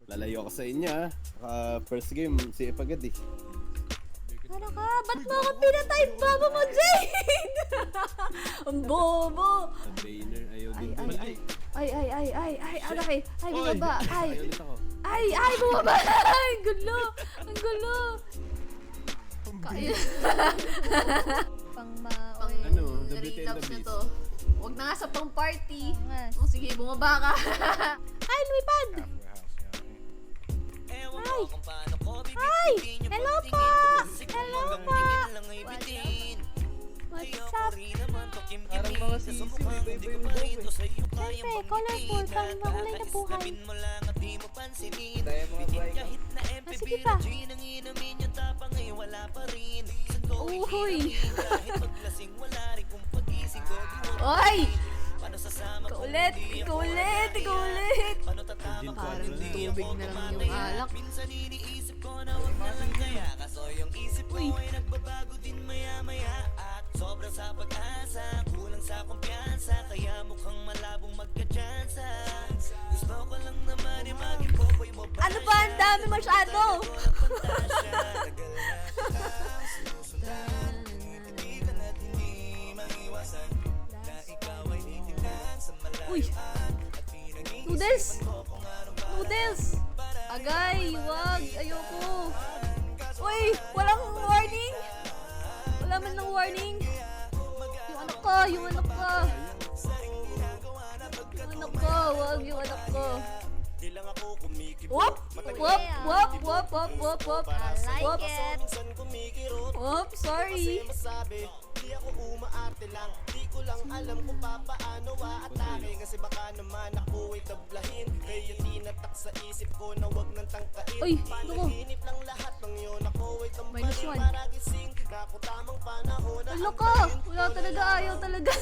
Lalayo ako sa inyo ha. First game, si Epagad eh. Ano ka? Ba't mo ako pinatay? Baba mo, Jade! Ang bobo! Sa Bainer, ayaw din Ay, bumalik. Ay, bumaba! Ay, Ay, ulit ako. ay, bumaba! Ay, gulo! Ang gulo! Kaya. Pang Ano, the Three beauty and the laps na beast. to. Huwag na nga sa pang party. nga. Oh, sige, bumaba ka. Ay, lumipad! Ay! Ay! Hello po! Hello po! What's up? Parang mga sisi, may iba yung buhok eh. Siyempre, colorful pang makulay na buhay. Tayo mga bike. Ah, sige pa. Uy! Oy! Ikaw ulit! Parang tubig na lang yung alak. Uy! Sobra sa pag-asa, kulang sa kumpiyansa, kaya mukhang malabong magka-chansa. Gusto ko lang naman yung maging popoy mo ba? Ano ba? Ang dami masyado! Uy! Noodles! Noodles! Agay! Wag! Ayoko! Uy! Walang warning! Wala man ng warning! Yung anak ko! Yung anak ko! Yung anak ko! Wag! Yung anak ko! Whoop! Whoop! Whoop! Whoop! Whoop! Whoop! Whoop! I Whoop! like it. Whoop! Sorry! Di ako umaarte lang, di ko lang alam kung papaano aatake. Kasi baka naman ako ay tablahin, kaya tinatak sa isip ko na wag nang tangkain. Uy! Naku! Panaginip lang lahat ng yun, ako ay Minus tambalin one. para gising. Ako tamang panahon na Ano ka? Wala talaga! Ayaw talaga!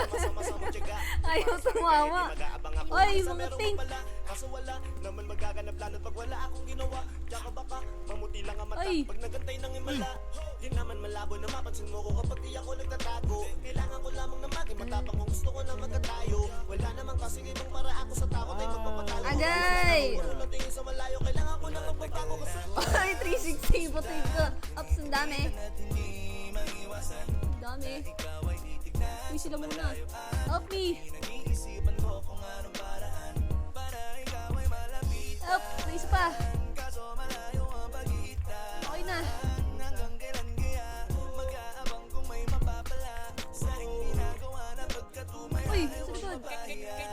masama-sama tiyaga. Ayaw tumawa! Mag-aabang ako Oy, sa mga meron pink! pala. Kaso wala naman magaganap lalo pag wala akong ginawa. Tsaka baka mamuti lang ang mata Ay! pag nagantay ng himala. Di naman malabo na mapansin mo ko kapag di ako nagtatago. Kailangan ko lamang na maging matapang kung gusto ko na magkatayo. Wala naman kasi ibang para ako sa takot ay magpapatalo. Agay! Wala lang tingin sa malayo, kailangan ko lang magpagbago kasi Ay, 360! Patay ka! Ups, ang dami! Ang dami! Uy, sila muna! Help me! Help! May isa pa! Okay na! Uy! Sa likod!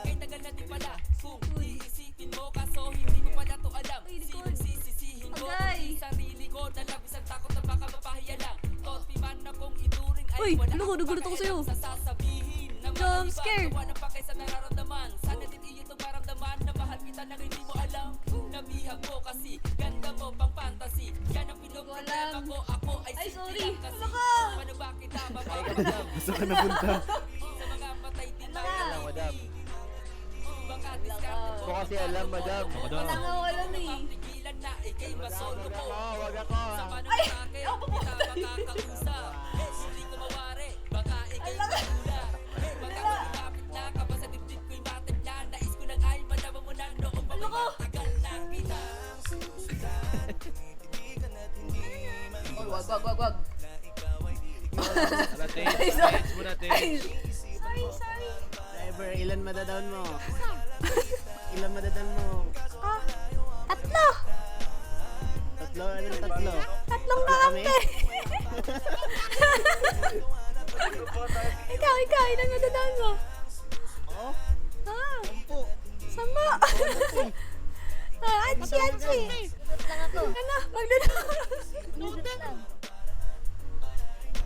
Kay tagal na din pala kung iisipin mo kaso hindi mo pala to alam. Ay, likod. Sinong sisisihin ko Agay. kung sarili ko na lang isang takot na baka mapahiya lang. Topi man na kung ituring ay Uy, wala naku, akong nagulat ako sa'yo. pakialam sa sasabihin ng mga Jump iba. scare. Gawa ng pakay sa nararamdaman. Sana din iyo itong maramdaman na mahal kita na hindi mo alam. Nabihag mo kasi ganda mo pang fantasy. Yan ang pinuproblema Walang- ko. Ako ay Ay, simple sorry. lang kasi. Ano ka? Paano ba kita mapapagod? Gusto ka napunta. Sa mga patay din Ano na ka? Madam. baka diskarte Ko kasi alam, madam. Wala nga alam eh! Pigilan na ikay masolo ko. Wag ako Sa ah. paano Ay! sa akin, Ako kita makakausap. Hindi ko mawari, baka ikay magula. Baka lumapit na ka pa sa dibdib ko'y matagla. Nais ko lang ay malaman mo na noong pa Ano ko? matagal na kita. Uy, wag! Alate, Ay, sorry. mo natin. Ay! Sorry! Driver, ilan madadown mo? Ilan madadown mo? Ah! Tatlo! Tatlo, anong tatlo? Tatlong kakampi! ikaw, ilan na dadaan mo? Oh, Ah! sampo. Sama! Atsi! Shoot lang ako. Ano? Magdadaan! Shoot lang.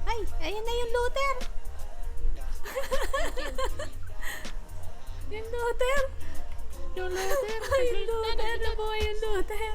Ay! Ayan na yung looter! yung looter! Yung looter! Yung looter! Nabuhay yung looter!